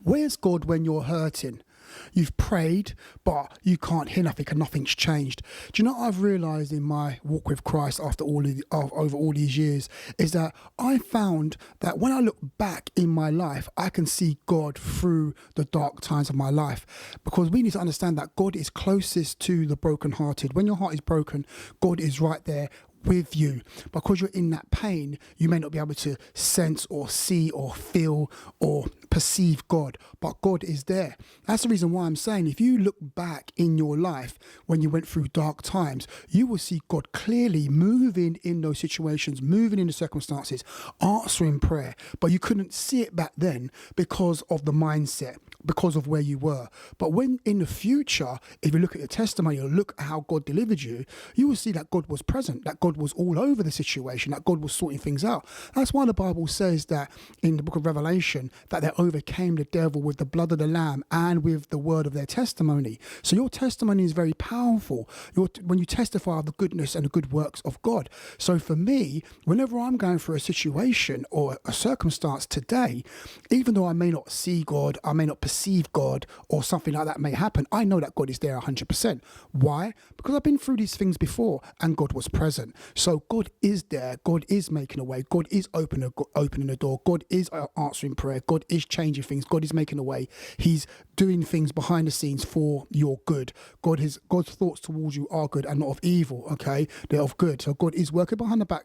Where's God when you're hurting? You've prayed, but you can't hear nothing and nothing's changed. Do you know what I've realised in my walk with Christ after over all these years is that I found that when I look back in my life, I can see God through the dark times of my life, because we need to understand that God is closest to the brokenhearted. When your heart is broken, God is right there with you. Because you're in that pain, you may not be able to sense or see or feel or perceive God, but God is there. That's the reason why I'm saying, if you look back in your life when you went through dark times, you will see God clearly moving in those situations, moving in the circumstances, answering prayer, but you couldn't see it back then because of the mindset, because of where you were. But when in the future, if you look at your testimony or look at how God delivered you, you will see that God was present, that God was all over the situation, that God was sorting things out. That's why the Bible says that in the book of Revelation, that they overcame the devil with the blood of the Lamb and with the word of their testimony. So your testimony is very powerful when you testify of the goodness and the good works of God. So for me, whenever I'm going through a situation or a circumstance today, even though I may not see God, I may not perceive God, or something like that may happen, I know that God is there 100%. Why? Because I've been through these things before and God was present. So God is there. God is making a way. God is opening the door. God is answering prayer. God is changing things. God is making a way. He's doing things behind the scenes for your good. God's thoughts towards you are good and not of evil. Okay, they're of good. So God is working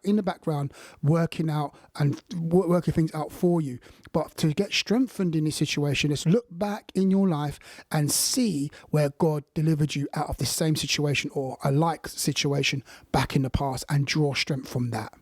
in the background, working out and working things out for you. But to get strengthened in this situation, let's look back in your life and see where God delivered you out of the same situation or a like situation back in the past, and draw strength from that.